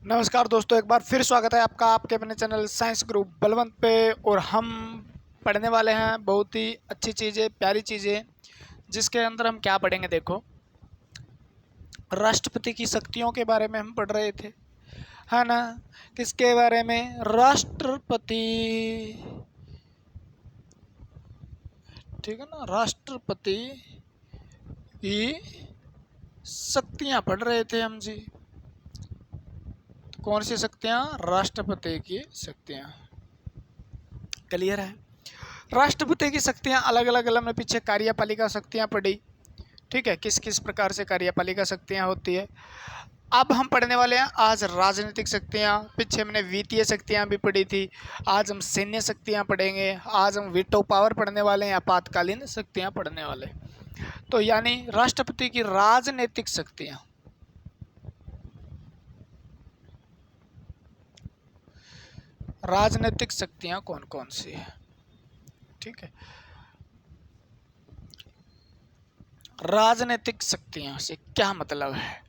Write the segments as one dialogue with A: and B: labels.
A: नमस्कार दोस्तों, एक बार फिर स्वागत है आपका आपके अपने चैनल साइंस ग्रुप बलवंत पे। और हम पढ़ने वाले हैं बहुत ही अच्छी चीज़ें, प्यारी चीज़ें, जिसके अंदर हम क्या पढ़ेंगे। देखो, राष्ट्रपति की शक्तियों के बारे में हम पढ़ रहे थे, है ना। किसके बारे में? राष्ट्रपति, ठीक है ना। राष्ट्रपति की शक्तियाँ पढ़ रहे थे हम जी। कौन सी शक्तियाँ? राष्ट्रपति की शक्तियाँ। क्लियर है? राष्ट्रपति की शक्तियाँ अलग अलग हमने पीछे कार्यपालिका शक्तियाँ पढ़ी, ठीक है, किस किस प्रकार से कार्यपालिका शक्तियाँ होती है। अब हम पढ़ने वाले हैं आज राजनीतिक शक्तियाँ। पीछे हमने वित्तीय शक्तियाँ भी पढ़ी थी, आज हम सैन्य शक्तियाँ पढ़ेंगे। आज हम वीटो पावर पढ़ने वाले हैं, आपातकालीन शक्तियाँ पढ़ने वाले। तो यानी राष्ट्रपति की राजनीतिक शक्तियाँ। राजनीतिक शक्तियाँ कौन कौन सी है, ठीक है। राजनीतिक शक्तियों से क्या मतलब है,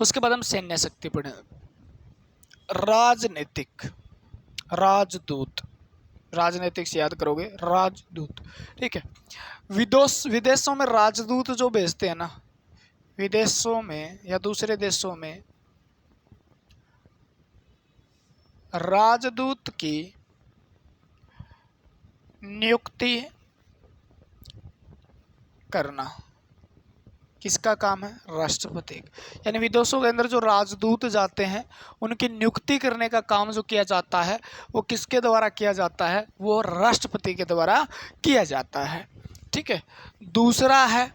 A: उसके बाद हम सैन्य शक्ति पढ़े। राजनीतिक, राजदूत, राजनीतिक से याद करोगे राजदूत, ठीक है। विदेशों में राजदूत जो भेजते हैं ना, विदेशों में या दूसरे देशों में राजदूत की नियुक्ति करना किसका काम है? राष्ट्रपति। यानी विदेशों के अंदर जो राजदूत जाते हैं उनकी नियुक्ति करने का काम जो किया जाता है वो किसके द्वारा किया जाता है? वो राष्ट्रपति के द्वारा किया जाता है, ठीक है। दूसरा है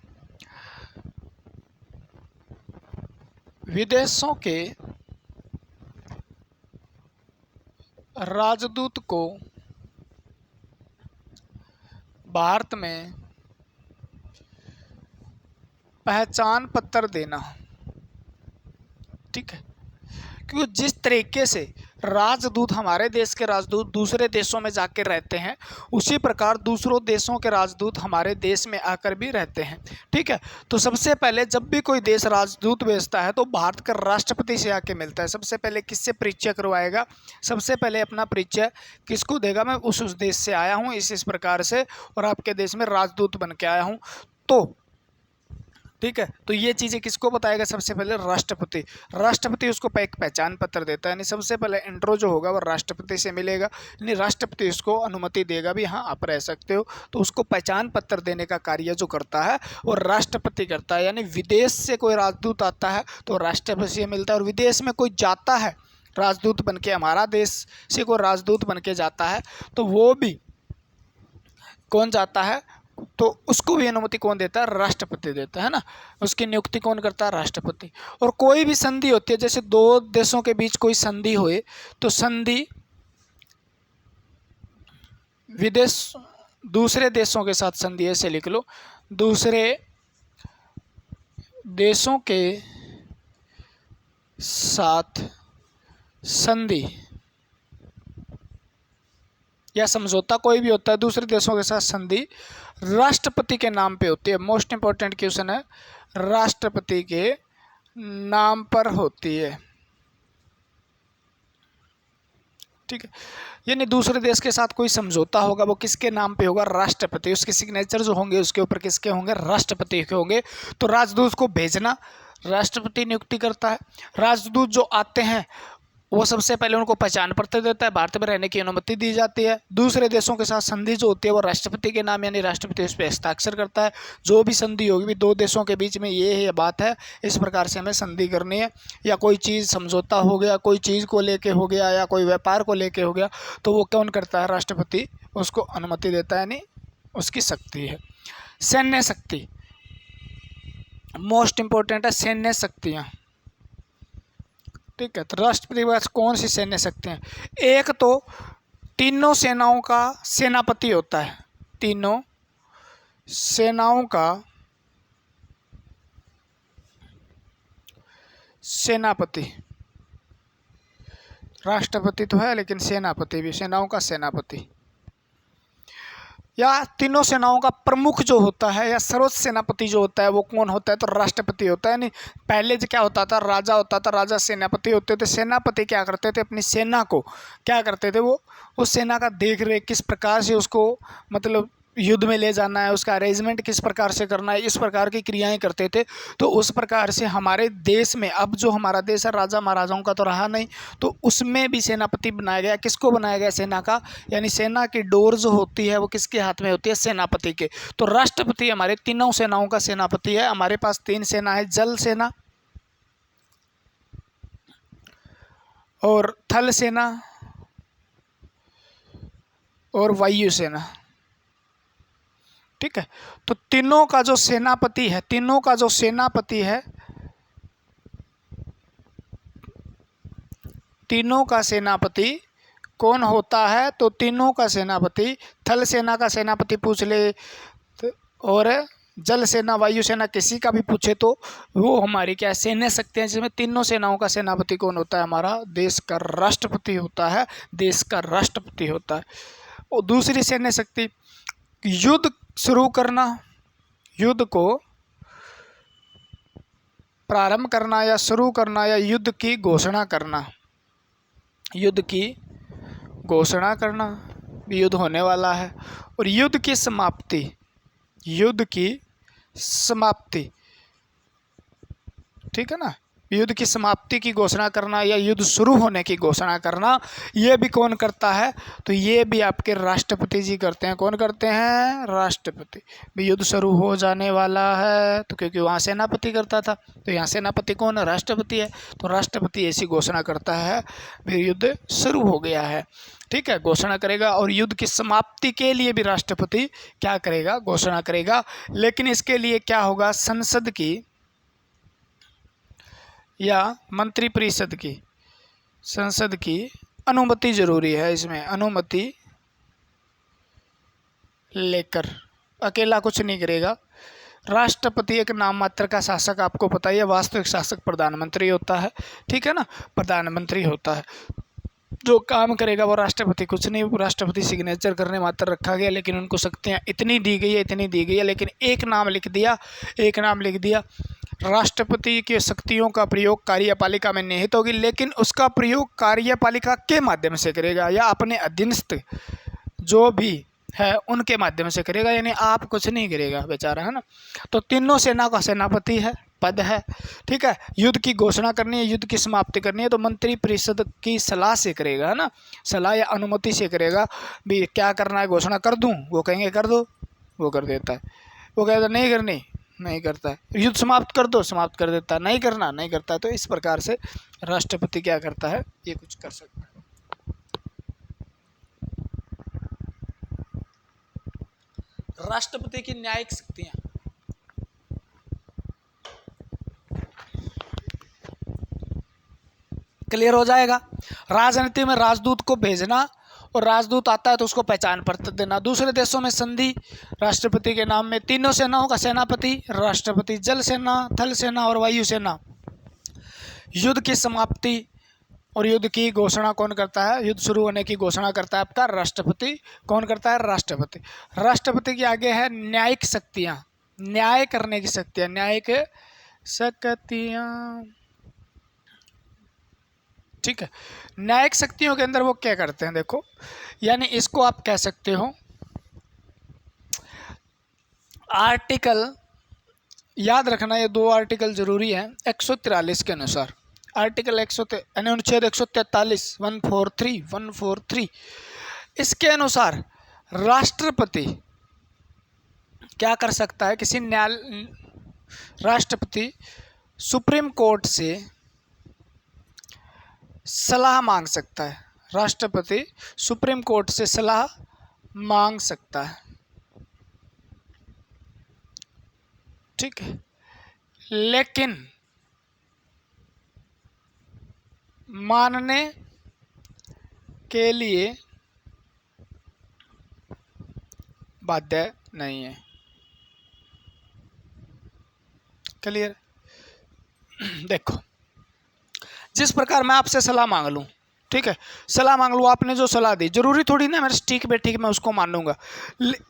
A: विदेशों के राजदूत को भारत में पहचान पत्र देना, ठीक है। क्योंकि जिस तरीके से राजदूत, हमारे देश के राजदूत दूसरे देशों में जाकर रहते हैं, उसी प्रकार दूसरों देशों के राजदूत हमारे देश में आकर भी रहते हैं, ठीक है। तो सबसे पहले जब भी कोई देश राजदूत भेजता है तो भारत का राष्ट्रपति से आके मिलता है। सबसे पहले किससे परिचय करवाएगा? सबसे पहले अपना परिचय किसको देगा? मैं उस देश से आया हूँ इस प्रकार से, और आपके देश में राजदूत बन के आया हूँ, तो ठीक है। तो ये चीज़ें किसको बताएगा? सबसे पहले राष्ट्रपति। राष्ट्रपति उसको एक पहचान पत्र देता है, यानी सबसे पहले इंट्रो जो होगा वो राष्ट्रपति से मिलेगा, यानी राष्ट्रपति उसको अनुमति देगा भी, हाँ आप रह सकते हो। तो उसको पहचान पत्र देने का कार्य जो करता है वो राष्ट्रपति करता है। यानी विदेश से कोई राजदूत आता है तो राष्ट्रपति से मिलता है, और विदेश में कोई जाता है राजदूत बन के, हमारा देश से कोई राजदूत बन के जाता है तो वो भी कौन जाता है, तो उसको भी अनुमति कौन देता है? राष्ट्रपति देता है ना। उसकी नियुक्ति कौन करता है? राष्ट्रपति। और कोई भी संधि होती है, जैसे दो देशों के बीच कोई संधि हुए तो संधि विदेश, दूसरे देशों के साथ संधि, ऐसे लिख लो, दूसरे देशों के साथ संधि या समझौता कोई भी होता है दूसरे देशों के साथ, संधि राष्ट्रपति के नाम पे होती है। मोस्ट इंपॉर्टेंट क्वेश्चन है, राष्ट्रपति के नाम पर होती है, ठीक है। यानी दूसरे देश के साथ कोई समझौता होगा वो किसके नाम पे होगा? राष्ट्रपति। उसके सिग्नेचर जो होंगे उसके ऊपर किसके होंगे? राष्ट्रपति के होंगे। तो राजदूत को भेजना राष्ट्रपति नियुक्ति करता है। राजदूत जो आते हैं वो सबसे पहले उनको पहचान पत्र देता है, भारत में रहने की अनुमति दी जाती है। दूसरे देशों के साथ संधि जो होती है वो राष्ट्रपति के नाम, यानी राष्ट्रपति उस पर हस्ताक्षर करता है। जो भी संधि होगी भी दो देशों के बीच में ये है बात है, इस प्रकार से हमें संधि करनी है, या कोई चीज़ समझौता हो गया, कोई चीज़ को लेके हो गया, या कोई व्यापार को लेके हो गया, तो वो कौन करता है? राष्ट्रपति उसको अनुमति देता है, यानी उसकी शक्ति है। सैन्य शक्ति मोस्ट इंपॉर्टेंट है, सैन्य शक्तियाँ, ठीक है। तो राष्ट्रपति के पास कौन सी सैन्य शक्तियाँ हैं? एक तो तीनों सेनाओं का सेनापति होता है, तीनों सेनाओं का सेनापति। राष्ट्रपति तो है लेकिन सेनापति भी, सेनाओं का सेनापति। या तीनों सेनाओं का प्रमुख जो होता है या सर्वोच्च सेनापति जो होता है वो कौन होता है? तो राष्ट्रपति होता है। नहीं, पहले जो क्या होता था, राजा होता था, राजा सेनापति होते थे। सेनापति क्या करते थे, अपनी सेना को क्या करते थे, वो उस सेना का देख रेख किस प्रकार से उसको मतलब युद्ध में ले जाना है, उसका अरेंजमेंट किस प्रकार से करना है, इस प्रकार की क्रियाएं करते थे। तो उस प्रकार से हमारे देश में, अब जो हमारा देश है राजा महाराजाओं का तो रहा नहीं, तो उसमें भी सेनापति बनाया गया। किसको बनाया गया? सेना का, यानी सेना की डोर जो होती है वो किसके हाथ में होती है? सेनापति के। तो राष्ट्रपति हमारे तीनों सेनाओं का सेनापति है। हमारे पास 3 सेना है, जल सेना और थल सेना और वायु सेना। ठीक है, तो तीनों का जो सेनापति है, तीनों का जो सेनापति है, तीनों का सेनापति कौन होता है? तो तीनों का सेनापति, थल सेना का सेनापति पूछ ले और जल सेना, वायु सेना किसी का भी पूछे तो वो हमारी क्या सैन्य शक्तियाँ, जिसमें तीनों सेनाओं का सेनापति कौन होता है? हमारा देश का राष्ट्रपति होता है, देश का राष्ट्रपति होता है। और दूसरी सैन्य शक्ति, युद्ध शुरू करना, युद्ध को प्रारंभ करना या शुरू करना या युद्ध की घोषणा करना, युद्ध की घोषणा करना, युद्ध होने वाला है। और युद्ध की समाप्ति, युद्ध की समाप्ति, ठीक है ना, युद्ध की समाप्ति की घोषणा करना या युद्ध शुरू होने की घोषणा करना, ये भी कौन करता है? तो ये भी आपके राष्ट्रपति जी करते हैं। कौन करते हैं? राष्ट्रपति। भी युद्ध शुरू हो जाने वाला है, तो क्योंकि वहाँ सेनापति करता था, तो यहाँ सेनापति कौन है? राष्ट्रपति है। तो राष्ट्रपति ऐसी घोषणा करता है भी युद्ध शुरू हो गया है। ठीक है, घोषणा करेगा। और युद्ध की समाप्ति के लिए भी राष्ट्रपति क्या करेगा? घोषणा करेगा। लेकिन इसके लिए क्या होगा? संसद की या मंत्रिपरिषद की, संसद की अनुमति जरूरी है। इसमें अनुमति लेकर अकेला कुछ नहीं करेगा। राष्ट्रपति एक नाम मात्र का शासक, आपको पता ही है, वास्तविक शासक प्रधानमंत्री होता है। ठीक है ना, प्रधानमंत्री होता है। जो काम करेगा वो राष्ट्रपति कुछ नहीं, राष्ट्रपति सिग्नेचर करने मात्र रखा गया, लेकिन उनको शक्तियाँ इतनी दी गई है, इतनी दी गई है। लेकिन एक नाम लिख दिया, एक नाम लिख दिया, राष्ट्रपति की शक्तियों का प्रयोग कार्यपालिका में निहित होगी, लेकिन उसका प्रयोग कार्यपालिका के माध्यम से करेगा या अपने अधीनस्थ जो भी है उनके माध्यम से करेगा, यानी आप कुछ नहीं करेगा बेचारा, है ना। तो तीनों सेना का सेनापति है, पद है। ठीक है, युद्ध की घोषणा करनी है, युद्ध की समाप्ति करनी है, तो मंत्रिपरिषद की सलाह से करेगा, है ना, सलाह या अनुमति से करेगा। भी क्या करना है, घोषणा कर दूं, वो कहेंगे कर दो, वो कर देता है। वो कहता नहीं करनी, नहीं करता है। युद्ध समाप्त कर दो, समाप्त कर देता है। नहीं करना, नहीं करता है। तो इस प्रकार से राष्ट्रपति क्या करता है, ये कुछ कर सकता है। राष्ट्रपति की न्यायिक शक्तियां, क्लियर हो जाएगा। राजनीति में राजदूत को भेजना, और राजदूत आता है तो उसको पहचान पत्र देना। दूसरे देशों में संधि राष्ट्रपति के नाम में। तीनों सेनाओं का सेनापति राष्ट्रपति, जल सेना, थल सेना और वायु सेना। युद्ध की समाप्ति और युद्ध की घोषणा कौन करता है? युद्ध शुरू होने की घोषणा करता है आपका राष्ट्रपति। कौन करता है? राष्ट्रपति। राष्ट्रपति के आगे है न्यायिक शक्तियां, न्याय करने की शक्तियां, न्यायिक शक्तियां। ठीक है, न्यायिक शक्तियों के अंदर वो क्या करते हैं, देखो, यानी इसको आप कह सकते हो आर्टिकल, याद रखना ये 2 आर्टिकल जरूरी है 143 के अनुसार। आर्टिकल अनुच्छेद 143 143 इसके अनुसार राष्ट्रपति क्या कर सकता है? किसी राष्ट्रपति सुप्रीम कोर्ट से सलाह मांग सकता है। राष्ट्रपति सुप्रीम कोर्ट से सलाह मांग सकता है। ठीक है, लेकिन मानने के लिए बाध्य नहीं है। क्लियर? देखो, जिस प्रकार मैं आपसे सलाह मांग लूं, ठीक है, सलाह मांग लो, आपने जो सलाह दी, जरूरी थोड़ी ना मेरे ठीक पे ठीक मैं उसको मानूंगा।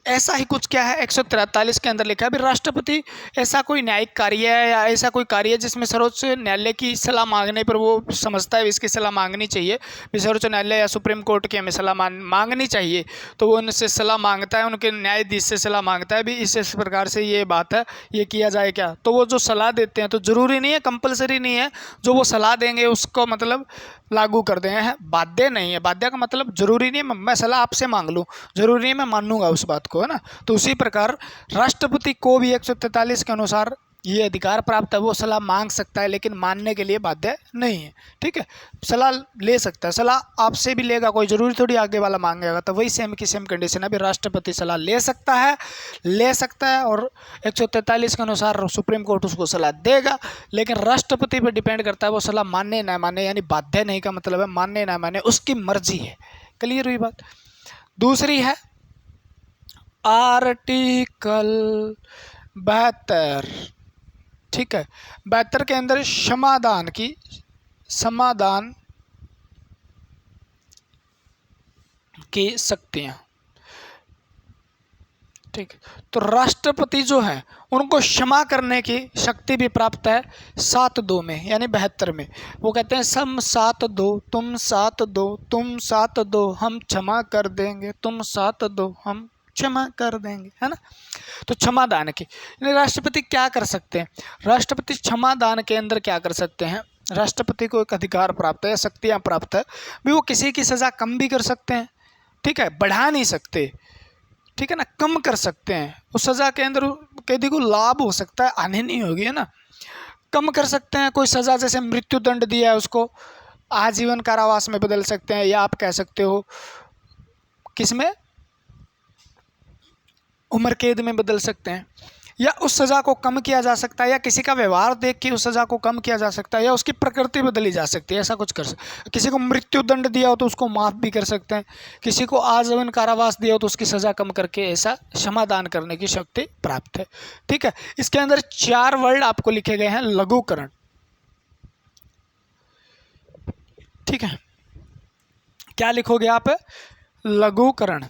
A: ऐसा ही कुछ क्या है 143 के अंदर लिखा है, अभी राष्ट्रपति ऐसा कोई न्यायिक कार्य है या ऐसा कोई कार्य है जिसमें सर्वोच्च न्यायालय की सलाह मांगने पर वो समझता है इसकी सलाह मांगनी चाहिए, सर्वोच्च न्यायालय या सुप्रीम कोर्ट की हमें सलाह मांगनी चाहिए, तो वो उनसे सलाह मांगता है, उनके न्यायाधीश से सलाह मांगता है भी इस प्रकार से ये बात है, ये किया जाए क्या। तो वो जो सलाह देते हैं तो ज़रूरी नहीं है, कंपलसरी नहीं है जो वो सलाह देंगे उसको मतलब लागू कर दें, है बाध्य नहीं है। बाध्य का मतलब जरूरी नहीं है मैं सलाह आपसे मांग लूँ, जरूरी नहीं है मैं मानूंगा उस बात को, है ना। तो उसी प्रकार राष्ट्रपति को भी 143 के अनुसार ये अधिकार प्राप्त है, वो सलाह मांग सकता है लेकिन मानने के लिए बाध्य नहीं है, ठीक है। सलाह ले सकता है, सलाह आपसे भी लेगा, कोई जरूरी थोड़ी आगे वाला मांगेगा, तो वही सेम की सेम कंडीशन है, अभी राष्ट्रपति सलाह ले सकता है और 143 के अनुसार सुप्रीम कोर्ट उसको सलाह देगा, लेकिन राष्ट्रपति पर डिपेंड करता है वो सलाह माने ना माने, यानी बाध्य नहीं का मतलब है मानने ना माने उसकी मर्जी है। क्लियर हुई बात। दूसरी है आर्टिकल 72, ठीक है, 72 के अंदर समाधान की शक्तियां, ठीक। तो राष्ट्रपति जो है उनको क्षमा करने की शक्ति भी प्राप्त है 7-2 में, यानी 72 में। वो कहते हैं सम 7-2 तुम 7-2 तुम 7-2 हम क्षमा कर देंगे, तुम 7-2 हम क्षमा कर देंगे, है ना। तो क्षमादान की राष्ट्रपति क्या कर सकते हैं, राष्ट्रपति क्षमादान के अंदर क्या कर सकते हैं, राष्ट्रपति को एक अधिकार प्राप्त है, शक्तियां प्राप्त है भी, वो किसी की सज़ा कम भी कर सकते हैं, ठीक है, बढ़ा नहीं सकते, ठीक है ना, कम कर सकते हैं। उस सज़ा के अंदर कैदी को लाभ हो सकता है, हानि नहीं होगी, है ना। कम कर सकते हैं, कोई सज़ा जैसे मृत्यु दंड दिया है उसको आजीवन कारावास में बदल सकते हैं, या आप कह सकते हो किसमें, उम्र कैद में बदल सकते हैं, या उस सज़ा को कम किया जा सकता है, या किसी का व्यवहार देख के उस सज़ा को कम किया जा सकता है, या उसकी प्रकृति बदली जा सकती है, ऐसा कुछ कर सकते। किसी को मृत्यु दंड दिया हो तो उसको माफ़ भी कर सकते हैं, किसी को आजीवन कारावास दिया हो तो उसकी सज़ा कम करके ऐसा क्षमादान करने की शक्ति प्राप्त है, ठीक है। इसके अंदर 4 वर्ड आपको लिखे गए हैं, लघुकरण, ठीक है। क्या लिखोगे आप, लघुकरण,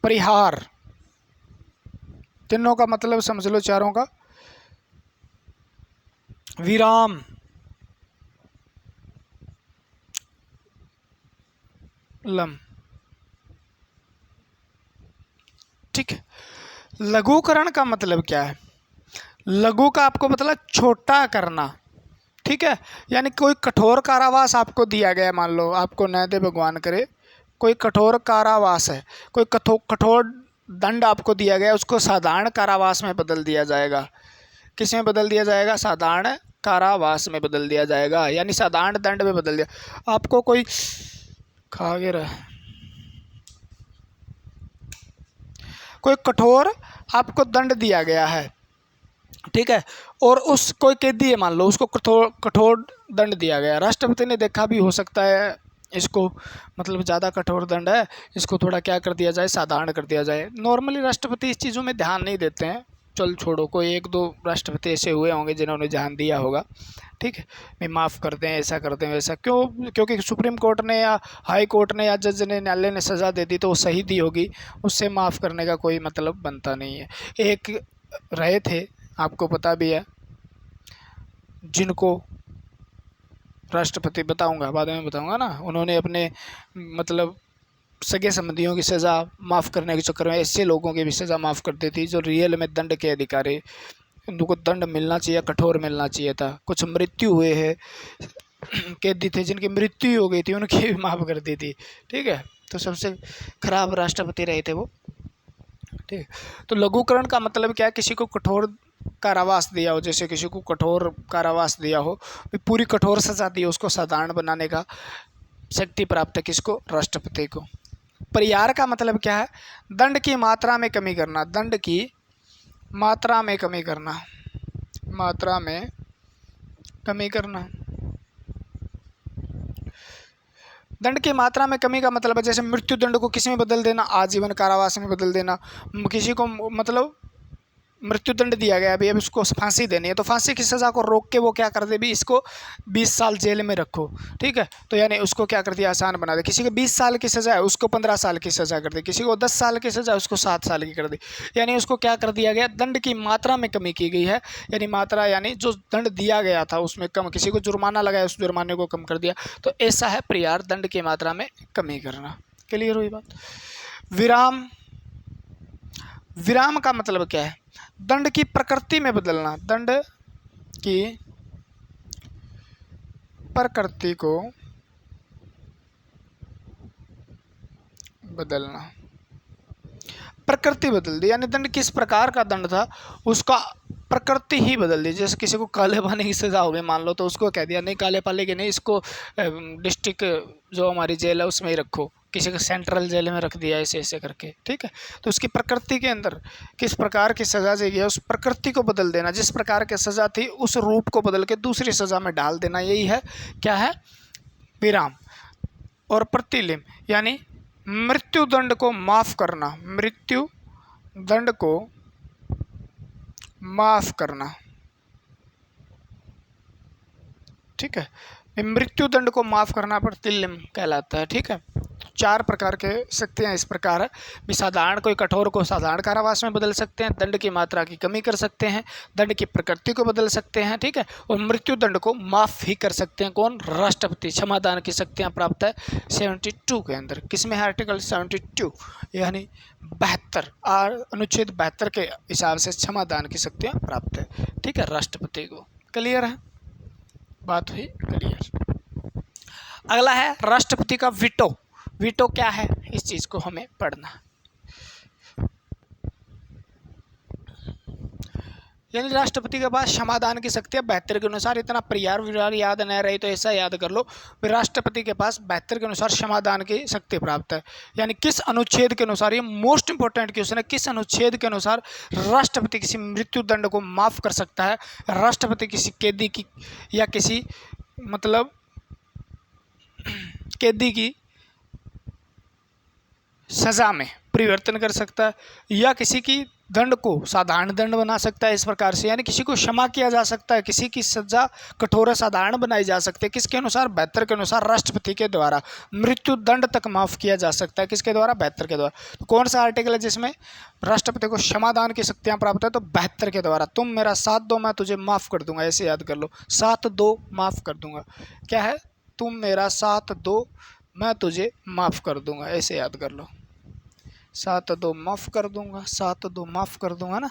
A: परिहार, तीनों का मतलब समझ लो, चारों का, विराम, लम, ठीक है। लघुकरण का मतलब क्या है, लघु का आपको मतलब छोटा करना, ठीक है, यानी कोई कठोर कारावास आपको दिया गया, मान लो आपको न दे भगवान करे, कोई कठोर कारावास है, कोई कठोर दंड आपको दिया गया, उसको साधारण कारावास में बदल दिया जाएगा। किस में बदल दिया जाएगा, साधारण कारावास में बदल दिया जाएगा, यानी साधारण दंड में बदल दिया। आपको कोई खा गया रहा, कोई कठोर आपको दंड दिया गया है, ठीक है, और उस कोई कैदी है मान लो, उसको कठोर दंड दिया गया, राष्ट्रपति ने देखा भी हो सकता है इसको मतलब ज़्यादा कठोर दंड है, इसको थोड़ा क्या कर दिया जाए, साधारण कर दिया जाए। नॉर्मली राष्ट्रपति इस चीज़ों में ध्यान नहीं देते हैं, चल छोड़ो, कोई 1-2 राष्ट्रपति ऐसे हुए होंगे जिन्होंने ध्यान दिया होगा, ठीक है, मैं माफ़ कर दें, ऐसा कर दें, वैसा क्यों, क्योंकि सुप्रीम कोर्ट ने या हाई कोर्ट ने या जज ने, न्यायालय ने सज़ा दे दी तो वो सही दी होगी, उससे माफ़ करने का कोई मतलब बनता नहीं है। एक रहे थे, आपको पता भी है, जिनको राष्ट्रपति, बताऊंगा बाद में बताऊंगा ना, उन्होंने अपने मतलब सगे संबंधियों की सज़ा माफ़ करने के चक्कर में ऐसे लोगों की भी सज़ा माफ़ कर दी थी जो रियल में दंड के अधिकारी, उनको दंड मिलना चाहिए, कठोर मिलना चाहिए था। कुछ मृत्यु हुए हैं कैदी थे जिनकी मृत्यु हो गई थी, उनकी भी माफ़ कर दी थी, ठीक है। तो सबसे खराब राष्ट्रपति रहे थे वो, ठीक है। तो लघुकरण का मतलब क्या है, किसी को कठोर कारावास दिया हो, जैसे किसी को कठोर कारावास दिया हो, पूरी कठोर सजा दी हो, उसको साधारण बनाने का शक्ति प्राप्त है किसको, राष्ट्रपति को। परिहार का मतलब क्या है, दंड की मात्रा में कमी करना, दंड की मात्रा में कमी करना, मात्रा में कमी करना। दंड की मात्रा में कमी का मतलब है जैसे मृत्यु दंड को किसी में बदल देना, आजीवन कारावास में बदल देना, किसी को मतलब मृत्युदंड दिया गया अभी, अब इसको फांसी देनी है, तो फांसी की सज़ा को रोक के वो क्या कर दे भी, इसको 20 साल जेल में रखो, ठीक है। तो यानी उसको क्या कर दिया, आसान बना दे। किसी को 20 साल की सज़ा है, उसको 15 साल की सज़ा कर दी। किसी को 10 साल की सज़ा है, उसको 7 साल की कर दी। यानी उसको क्या कर दिया गया, दंड की मात्रा में कमी की गई है। यानी मात्रा यानी जो दंड दिया गया था उसमें कम, किसी को जुर्माना लगाया उस जुर्माने को कम कर दिया। तो ऐसा है परिहार, दंड की मात्रा में कमी करना। क्लियर हुई बात। विराम, विराम का मतलब क्या है, दंड की प्रकृति में बदलना, दंड की प्रकृति को बदलना, प्रकृति बदल दी, यानी दंड किस प्रकार का दंड था उसका प्रकृति ही बदल दी। जैसे किसी को काले पानी की सज़ा हो गई मान लो, तो उसको कह दिया नहीं काले पाले की नहीं, इसको डिस्ट्रिक्ट जो हमारी जेल है उसमें ही रखो, किसी को सेंट्रल जेल में रख दिया, ऐसे ऐसे करके, ठीक है। तो उसकी प्रकृति के अंदर किस प्रकार की सज़ा दी है उस प्रकृति को बदल देना, जिस प्रकार की सज़ा थी उस रूप को बदल के दूसरी सज़ा में डाल देना, यही है क्या है, विराम। और प्रतिलिम यानी मृत्यु दंड को माफ़ करना, मृत्यु दंड को माफ़ करना, ठीक है। मृत्यु दंड को माफ़ करना प्रतिलिम कहलाता है, ठीक है। 4 प्रकार के शक्तियाँ इस प्रकार है भी, साधारण कोई कठोर को साधारण कारावास में बदल सकते हैं, दंड की मात्रा की कमी कर सकते हैं, दंड की प्रकृति को बदल सकते हैं, ठीक है। और मृत्यु दंड को माफ़ ही कर सकते हैं कौन, राष्ट्रपति। क्षमादान की शक्तियाँ प्राप्त है 72 के अंदर। किसमें है, आर्टिकल 72 यानी 72 अनुच्छेद 72 के हिसाब से क्षमादान की शक्तियाँ प्राप्त है, ठीक है, राष्ट्रपति को। क्लियर है, बात हुई क्लियर। अगला है राष्ट्रपति का वीटो। वीटो क्या है, इस चीज को हमें पढ़ना। यानी राष्ट्रपति के पास क्षमादान की शक्ति है 72 के अनुसार। इतना परिहार विहार याद नहीं रही तो ऐसा याद कर लो, राष्ट्रपति के पास 72 के अनुसार क्षमादान की शक्ति प्राप्त है। यानी किस अनुच्छेद के अनुसार, ये मोस्ट इंपोर्टेंट क्वेश्चन है, किस अनुच्छेद के अनुसार राष्ट्रपति किसी मृत्यु दंड को माफ कर सकता है, राष्ट्रपति किसी कैदी की या किसी मतलब कैदी की सजा में परिवर्तन कर सकता है, या किसी की दंड को साधारण दंड बना सकता है इस प्रकार से। यानी किसी को क्षमा किया जा सकता है, किसी की सजा कठोर साधारण बनाई जा सकती है, किसके अनुसार, 72 के अनुसार राष्ट्रपति के द्वारा मृत्यु दंड तक माफ किया जा सकता है, किसके द्वारा, 72 के द्वारा। तो कौन सा आर्टिकल है जिसमें राष्ट्रपति को क्षमादान की शक्तियां प्राप्त है, तो 72 के द्वारा। तुम मेरा साथ दो मैं तुझे माफ कर दूंगा, ऐसे याद कर लो, साथ दो माफ कर दूंगा। क्या है, तुम मेरा साथ दो मैं तुझे माफ कर दूंगा, ऐसे याद कर लो, साथ दो माफ कर दूंगा, साथ दो माफ कर दूंगा ना।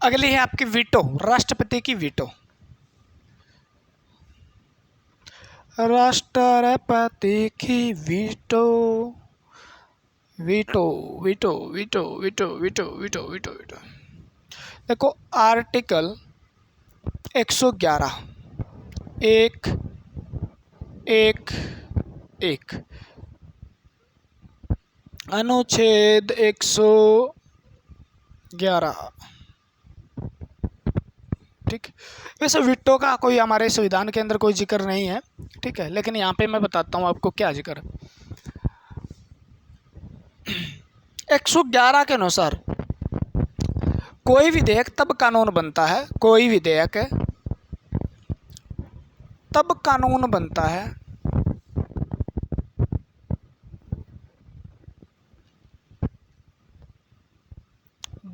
A: अगली है आपकी वीटो, राष्ट्रपति की वीटो। राष्ट्रपति की veto, veto veto veto veto veto veto veto veto. देखो आर्टिकल 111 एक एक एक अनुच्छेद 111, ठीक। वैसे वीटो का कोई हमारे संविधान के अंदर कोई जिक्र नहीं है, ठीक है, लेकिन यहाँ पे मैं बताता हूँ आपको क्या जिक्र। 111 के अनुसार कोई विधेयक तब कानून बनता है, कोई विधेयक तब कानून बनता है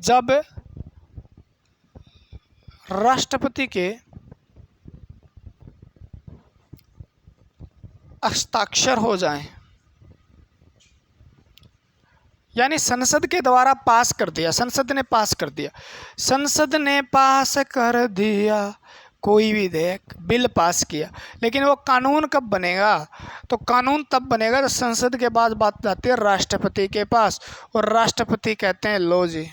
A: जब राष्ट्रपति के हस्ताक्षर हो जाएं। यानी संसद के द्वारा पास कर दिया, संसद ने पास कर दिया, संसद ने पास कर दिया कोई विधेयक, बिल पास किया, लेकिन वो कानून कब बनेगा, तो कानून तब बनेगा जब संसद के बाद बात जाती है राष्ट्रपति के पास, और राष्ट्रपति कहते हैं लो जी,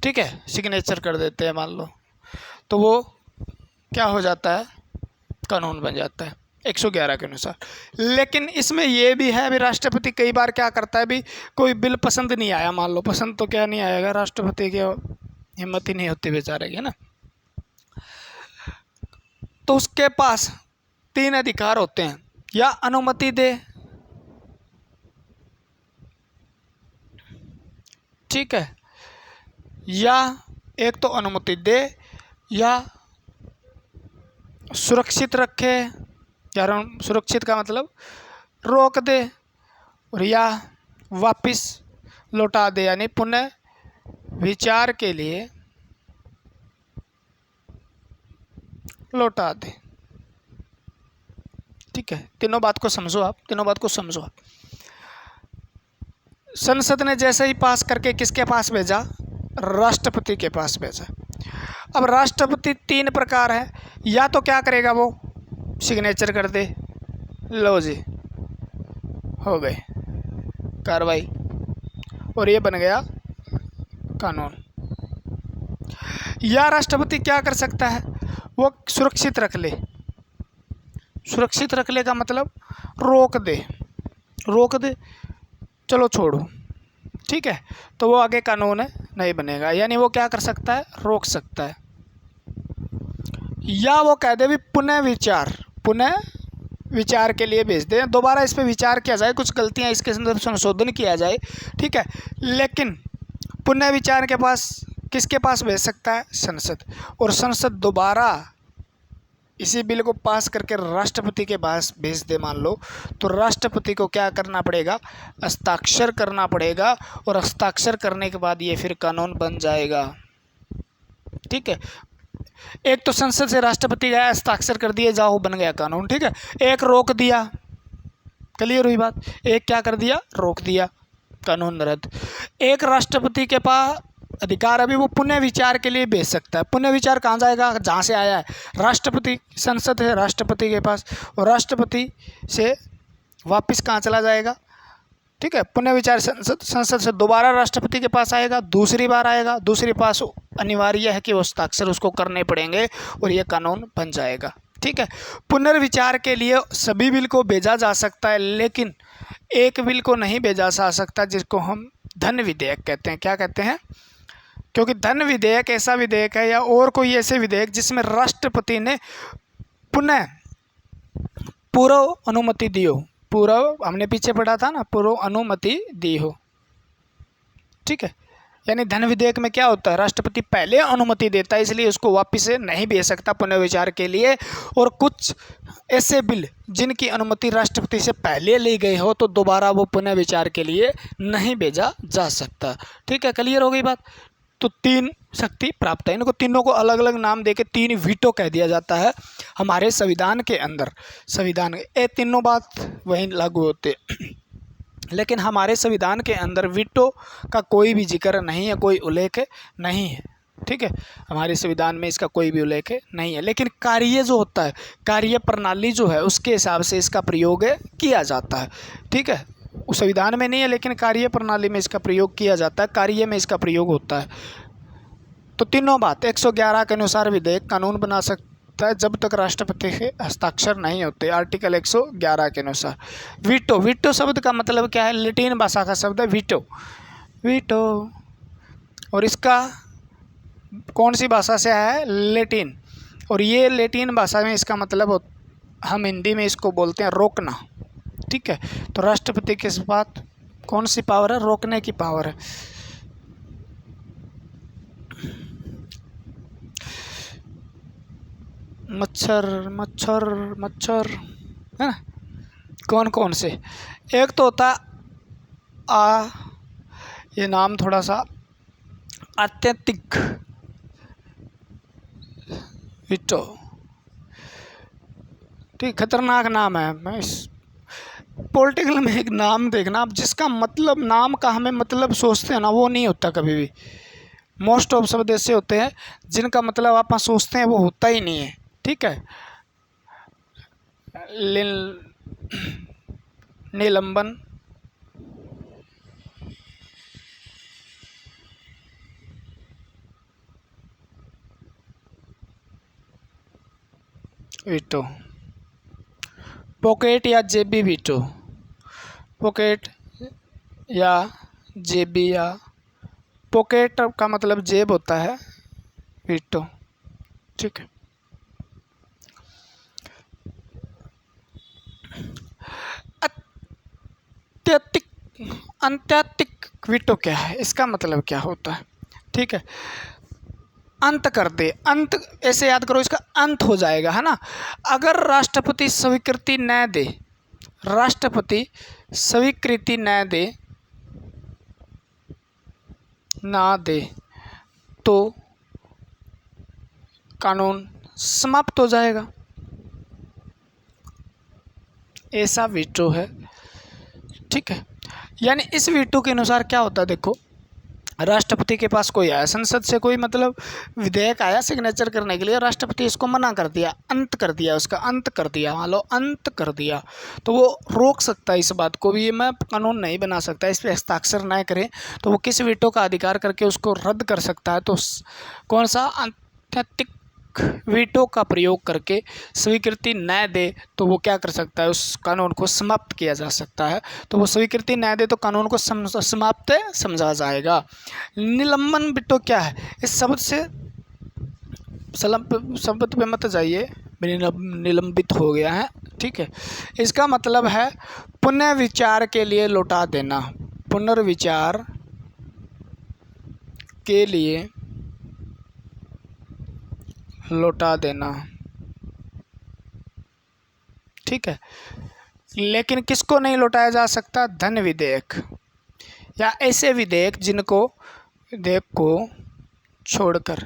A: ठीक है, सिग्नेचर कर देते हैं मान लो, तो वो क्या हो जाता है, कानून बन जाता है 111 के अनुसार। लेकिन इसमें ये भी है, अभी राष्ट्रपति कई बार क्या करता है, भी कोई बिल पसंद नहीं आया मान लो, पसंद तो क्या नहीं आएगा, राष्ट्रपति की हिम्मत ही नहीं होती बेचारे की, है ना। तो उसके पास 3 अधिकार होते हैं, या अनुमति दे, ठीक है, या एक तो अनुमति दे, या सुरक्षित रखे, या सुरक्षित का मतलब रोक दे, और या वापस लौटा दे, यानी पुनः विचार के लिए लौटा दे। ठीक है, तीनों बात को समझो आप। संसद ने जैसे ही पास करके किसके पास भेजा? राष्ट्रपति के पास भेजा। अब राष्ट्रपति 3 प्रकार है, या तो क्या करेगा, वो सिग्नेचर कर दे, लो जी हो गए कार्रवाई, और ये बन गया कानून। या राष्ट्रपति क्या कर सकता है, वो सुरक्षित रख ले। सुरक्षित रख ले का मतलब रोक दे, चलो छोड़ो, ठीक है, तो वो आगे कानून नहीं बनेगा, यानी वो क्या कर सकता है, रोक सकता है। या वो कह दे भी पुनः विचार के लिए भेज दे, दोबारा इस पे विचार किया जाए, कुछ गलतियां इसके अंदर संशोधन किया जाए, ठीक है, लेकिन पुनः विचार के पास किसके पास भेज सकता है? संसद। और संसद दोबारा इसी बिल को पास करके राष्ट्रपति के पास भेज दे मान लो, तो राष्ट्रपति को क्या करना पड़ेगा? हस्ताक्षर करना पड़ेगा, और हस्ताक्षर करने के बाद ये फिर कानून बन जाएगा। ठीक है, एक तो संसद से राष्ट्रपति गया, हस्ताक्षर कर दिए, जाओ बन गया कानून। ठीक है, एक रोक दिया, क्लियर हुई बात, एक क्या कर दिया, रोक दिया, कानून रद्द। एक राष्ट्रपति के पास अधिकार अभी वो पुनः विचार के लिए भेज सकता है। पुनः विचार कहाँ जाएगा? जहाँ से आया है, राष्ट्रपति, संसद है राष्ट्रपति के पास, और राष्ट्रपति से वापस कहाँ चला जाएगा? ठीक है, पुनः विचार संसद से दोबारा राष्ट्रपति के पास आएगा, दूसरी बार आएगा, दूसरी पास अनिवार्य है कि वो हस्ताक्षर उसको करने पड़ेंगे, और ये कानून बन जाएगा। ठीक है, पुनर्विचार के लिए सभी बिल को भेजा जा सकता है, लेकिन एक बिल को नहीं भेजा जा सकता, जिसको हम धन विधेयक कहते हैं। क्या कहते हैं? क्योंकि धन विधेयक ऐसा विधेयक है, या और कोई ऐसे विधेयक जिसमें राष्ट्रपति ने पुनः पूर्व अनुमति दी हो, पूर्व हमने पीछे पढ़ा था ना, पूर्व अनुमति दी हो। ठीक है, यानी धन विधेयक में क्या होता है, राष्ट्रपति पहले अनुमति देता है, इसलिए उसको वापस से नहीं भेज सकता पुनर्विचार के लिए। और कुछ ऐसे बिल जिनकी अनुमति राष्ट्रपति से पहले ली गई हो, तो दोबारा वो पुनर्विचार के लिए नहीं भेजा जा सकता। ठीक है, क्लियर हो गई बात। तो 3 शक्ति प्राप्त है, इनको तीनों को अलग अलग नाम देके 3 वीटो कह दिया जाता है हमारे संविधान के अंदर। संविधान ये तीनों बात वहीं लागू होते, लेकिन हमारे संविधान के अंदर वीटो का कोई भी जिक्र नहीं है, कोई उल्लेख नहीं है। ठीक है, हमारे संविधान में इसका कोई भी उल्लेख नहीं है, लेकिन कार्य जो होता है, कार्य प्रणाली जो है, उसके हिसाब से इसका प्रयोग किया जाता है। ठीक है, उस संविधान में नहीं है, लेकिन कार्य प्रणाली में इसका प्रयोग किया जाता है, कार्य में इसका प्रयोग होता है। तो तीनों बात 111 के अनुसार विधेयक कानून बना सकता है जब तक राष्ट्रपति के हस्ताक्षर नहीं होते, आर्टिकल 111 के अनुसार। वीटो शब्द का मतलब क्या है? लैटिन भाषा का शब्द है वीटो, और इसका कौन सी भाषा से आया है? लैटिन। और ये लैटिन भाषा में इसका मतलब हम हिंदी में इसको बोलते हैं रोकना। ठीक है, तो राष्ट्रपति के पास कौन सी पावर है? रोकने की पावर है। मच्छर है ना, कौन कौन से? एक तो होता ये नाम थोड़ा सा अत्यधिक वीटो, ठीक, खतरनाक नाम है। मैं इस पॉलिटिकल में एक नाम देखना आप, जिसका मतलब नाम का हमें मतलब सोचते हैं ना, वो नहीं होता कभी भी। मोस्ट ऑफ शब्द ऐसे होते हैं जिनका मतलब आप सोचते हैं वो होता ही नहीं है। ठीक है, निलंबन, वीटो, पॉकेट या जेबी वीटो, पॉकेट या जेबी, या पॉकेट का मतलब जेब होता है, वीटो। ठीक है, अत्यधिक वीटो क्या है, इसका मतलब क्या होता है, ठीक है। अंत कर दे, अंत ऐसे याद करो, इसका अंत हो जाएगा, है ना। अगर राष्ट्रपति स्वीकृति न दे, राष्ट्रपति स्वीकृति न दे, ना दे तो कानून समाप्त हो जाएगा। ऐसा वीटो है, ठीक है। यानी इस वीटो के अनुसार क्या होता है, देखो राष्ट्रपति के पास कोई आया, संसद से कोई मतलब विधेयक आया सिग्नेचर करने के लिए, राष्ट्रपति इसको मना कर दिया, अंत कर दिया, उसका अंत कर दिया, मान लो अंत कर दिया, तो वो रोक सकता है इस बात को भी, मैं कानून नहीं बना सकता, इस पर हस्ताक्षर न करें, तो वो किस वीटो का अधिकार करके उसको रद्द कर सकता है। तो कौन सा, आत्यंतिक वीटो का प्रयोग करके स्वीकृति न दे तो वो क्या कर सकता है, उस कानून को समाप्त किया जा सकता है। तो वो स्वीकृति न दे तो कानून को समाप्त समझा जाएगा। निलंबन वीटो क्या है, इस शब्द से शब्द पे मत जाइए, निलंबित हो गया है, ठीक है। इसका मतलब है पुनर्विचार के लिए लौटा देना, पुनर्विचार के लिए लौटा देना, ठीक है। लेकिन किसको नहीं लौटाया जा सकता, धन विधेयक या ऐसे विधेयक जिनको विधेयक को छोड़कर,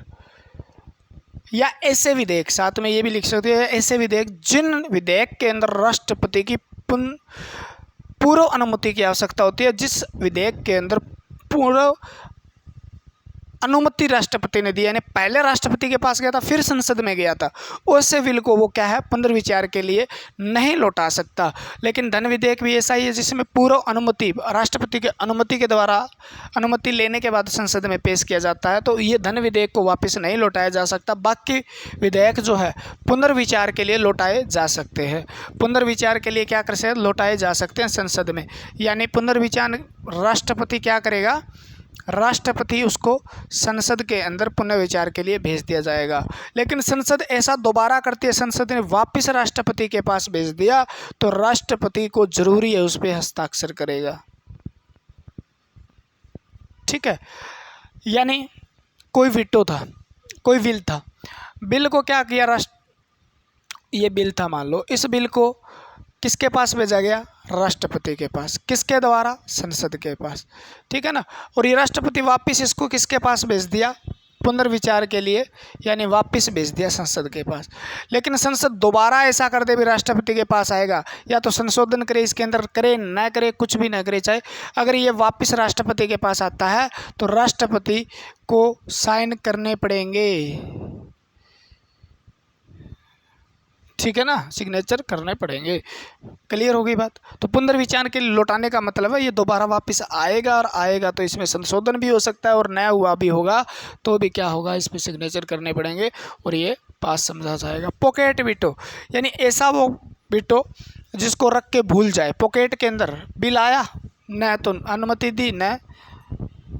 A: या ऐसे विधेयक, साथ में ये भी लिख सकते हैं, ऐसे विधेयक जिन विधेयक के अंदर राष्ट्रपति की पूर्व अनुमति की आवश्यकता होती है, जिस विधेयक के अंदर पूर्व अनुमति राष्ट्रपति ने दी, यानी पहले राष्ट्रपति के पास गया था फिर संसद में गया था, उससे बिल को वो क्या है, पुनर्विचार के लिए नहीं लौटा सकता। लेकिन धन विधेयक भी ऐसा ही है जिसमें पूर्व अनुमति, राष्ट्रपति के अनुमति के द्वारा, अनुमति लेने के बाद संसद में पेश किया जाता है, तो ये धन विधेयक को वापस नहीं लौटाया जा सकता। बाकी विधेयक जो है पुनर्विचार के लिए लौटाए जा सकते हैं, पुनर्विचार के लिए क्या कर सकते हैं, लौटाए जा सकते हैं संसद में। यानी पुनर्विचार राष्ट्रपति क्या करेगा, राष्ट्रपति उसको संसद के अंदर पुनर्विचार के लिए भेज दिया जाएगा। लेकिन संसद ऐसा दोबारा करती है, संसद ने वापस राष्ट्रपति के पास भेज दिया, तो राष्ट्रपति को जरूरी है उस पर हस्ताक्षर करेगा, ठीक है। यानी कोई वीटो था, कोई बिल था, बिल को क्या किया, ये बिल था मान लो, इस बिल को किसके पास भेजा गया, राष्ट्रपति के पास, किसके द्वारा, संसद के पास, ठीक है ना। और ये राष्ट्रपति वापस इसको किसके पास भेज दिया, पुनर्विचार के लिए, यानी वापस भेज दिया संसद के पास। लेकिन संसद दोबारा ऐसा कर दे भी राष्ट्रपति के पास आएगा, या तो संशोधन करे इसके अंदर, करे ना करे, कुछ भी ना करे, चाहे अगर ये वापस राष्ट्रपति के पास आता है तो राष्ट्रपति को साइन करने पड़ेंगे, ठीक है ना, सिग्नेचर करने पड़ेंगे। क्लियर हो गई बात। तो पुनर्विचार के लिए लौटाने का मतलब है ये दोबारा वापस आएगा, और आएगा तो इसमें संशोधन भी हो सकता है, और नया हुआ भी होगा तो भी क्या होगा, इस पर सिग्नेचर करने पड़ेंगे और ये पास समझा जाएगा। पॉकेट वीटो यानी ऐसा वो वीटो जिसको रख के भूल जाए, पॉकेट के अंदर बिल आया, न तो अनुमति दी, न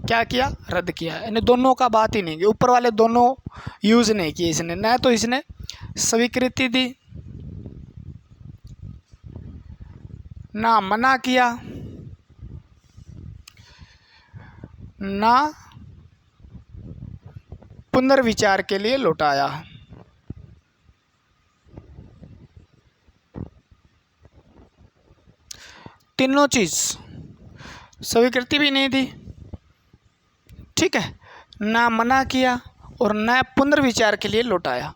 A: क्या किया, रद्द किया, यानी दोनों का बात ही नहीं, ऊपर वाले दोनों यूज़ नहीं किए इसने, न तो इसने स्वीकृति दी, ना मना किया, ना पुनर्विचार के लिए लौटाया। तीनों चीज, स्वीकृति भी नहीं दी, ठीक है, ना मना किया और ना पुनर्विचार के लिए लौटाया,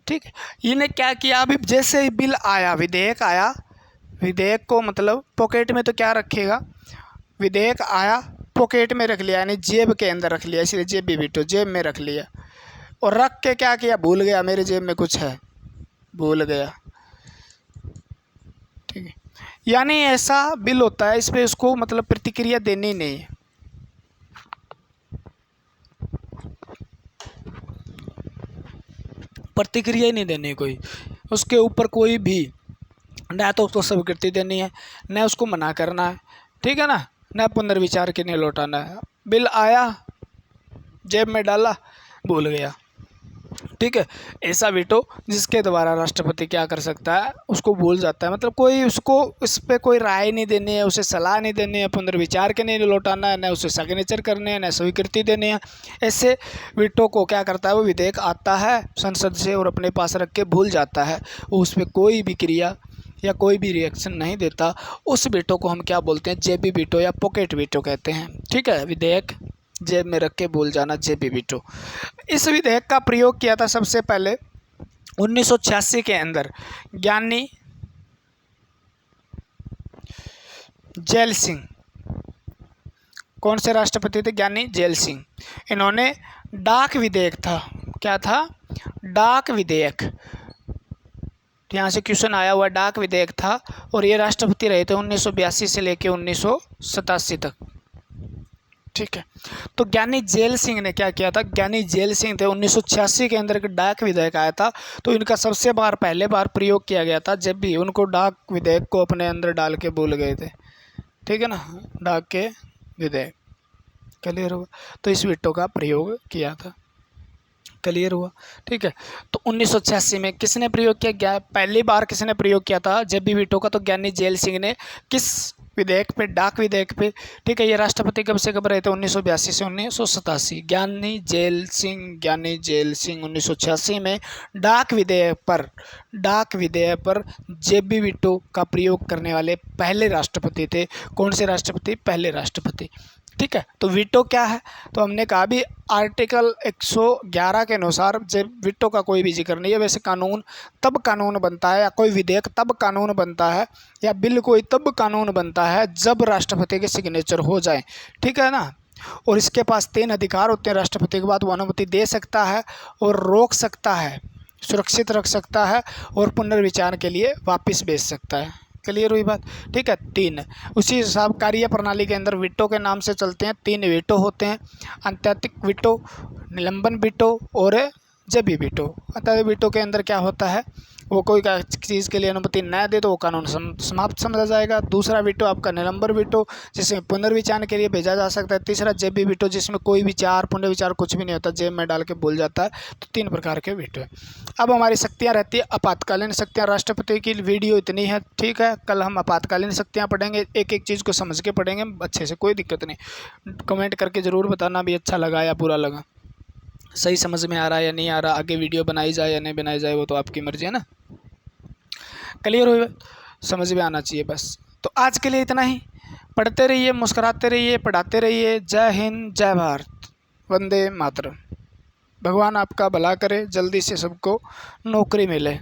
A: ठीक है। इन्हें क्या किया, अभी जैसे ही बिल आया, विधेयक आया, विधेयक को मतलब पॉकेट में तो क्या रखेगा, विधेयक आया पॉकेट में रख लिया, यानी जेब के अंदर रख लिया, इसलिए जेब भी वीटो, जेब में रख लिया, और रख के क्या किया, भूल गया मेरे जेब में कुछ है, भूल गया, ठीक है। यानी ऐसा बिल होता है, इस पर उसको मतलब प्रतिक्रिया देनी नहीं है, प्रतिक्रिया ही नहीं देनी कोई, उसके ऊपर कोई भी, न तो उसको स्वीकृति देनी है, न उसको मना करना है, ठीक है ना, न पुनर्विचार के लिए लौटाना है। बिल आया, जेब में डाला, भूल गया, ठीक है। ऐसा वीटो जिसके द्वारा राष्ट्रपति क्या कर सकता है, उसको भूल जाता है, मतलब कोई उसको इस पर कोई राय नहीं देनी है, उसे सलाह नहीं देनी है, पुनर्विचार के नहीं लौटाना है, न उसे सिग्नेचर करने हैं, न स्वीकृति देनी है। ऐसे वीटो को क्या करता है, वो विधेयक आता है संसद से और अपने पास रख के भूल जाता है, वो उस पर कोई भी क्रिया या कोई भी रिएक्शन नहीं देता। उस वीटो को हम क्या बोलते हैं, जेबी वीटो या पॉकेट वीटो कहते हैं। ठीक है, विधेयक जेब में रख के भूल जाना, जेबी वीटो। इस विधेयक का प्रयोग किया था सबसे पहले 1986 के अंदर ज्ञानी जेल सिंह। कौन से राष्ट्रपति थे, ज्ञानी जेल सिंह। इन्होंने डाक विधेयक था, क्या था, डाक विधेयक, यहाँ से क्वेश्चन आया हुआ, डाक विधेयक था, और ये राष्ट्रपति रहे थे 1982 से लेके 1987 तक। ठीक है, तो ज्ञानी जेल सिंह ने क्या किया था, ज्ञानी जेल सिंह थे, 1986 के अंदर डाक विधेयक आया था, तो इनका सबसे पहले बार प्रयोग किया गया था जब भी उनको डाक विधेयक को अपने अंदर डाल के भूल गए थे। ठीक है ना, डाक के विधेयक, क्लियर हुआ। तो इस वीटो का प्रयोग किया था, क्लियर हुआ। ठीक है, तो 1986 में किसने प्रयोग किया, पहली बार किसने प्रयोग किया था जेबी वीटो का, तो ज्ञानी जेल सिंह ने। किस विधेयक पे, डाक विधेयक पे। ठीक है, ये राष्ट्रपति कब से कब रहे थे, 1982 से 1987। ज्ञानी जेल सिंह 1986 में डाक विधेयक पर जेबी वीटो का प्रयोग करने वाले पहले राष्ट्रपति थे। कौन से राष्ट्रपति, पहले राष्ट्रपति। ठीक है, तो वीटो क्या है, तो हमने कहा भी आर्टिकल 111 के अनुसार जब वीटो का कोई भी जिक्र नहीं है। वैसे कानून तब कानून बनता है, या कोई विधेयक तब कानून बनता है, या बिल कोई तब कानून बनता है जब राष्ट्रपति के सिग्नेचर हो जाए। ठीक है ना, और इसके पास 3 अधिकार होते हैं राष्ट्रपति के बाद। वो अनुमति दे सकता है और रोक सकता है, सुरक्षित रख सकता है, और पुनर्विचार के लिए वापस भेज सकता है। क्लियर हुई बात। ठीक है, 3 उसी हिसाब कार्य प्रणाली के अंदर वीटो के नाम से चलते हैं। 3 वीटो होते हैं, आंतरिक वीटो, निलंबन वीटो और जेबी वीटो। आंतरिक वीटो के अंदर क्या होता है, वो कोई चीज़ के लिए अनुमति न दे तो वो कानून समाप्त समझा जाएगा। दूसरा वीटो आपका निलंबन वीटो, जिसमें पुनर्विचार के लिए भेजा जा सकता है। तीसरा जेबी वीटो, जिसमें कोई विचार पुनर्विचार कुछ भी नहीं होता, जेब में डाल के भूल जाता है। तो 3 प्रकार के वीटो है। अब हमारी शक्तियाँ रहती है आपातकालीन शक्तियाँ। राष्ट्रपति की वीडियो इतनी है, ठीक है। कल हम आपातकालीन शक्तियाँ पढ़ेंगे, एक एक चीज़ को समझ के पढ़ेंगे अच्छे से, कोई दिक्कत नहीं। कमेंट करके ज़रूर बताना भी अच्छा लगा या बुरा लगा, सही समझ में आ रहा है या नहीं आ रहा, आगे वीडियो बनाई जाए या नहीं बनाई जाए वो तो आपकी मर्जी है ना। क्लियर हो, समझ में आना चाहिए बस। तो आज के लिए इतना ही। पढ़ते रहिए, मुस्कुराते रहिए, पढ़ाते रहिए। जय हिंद, जय भारत, वंदे मातरम। भगवान आपका भला करे, जल्दी से सबको नौकरी मिले।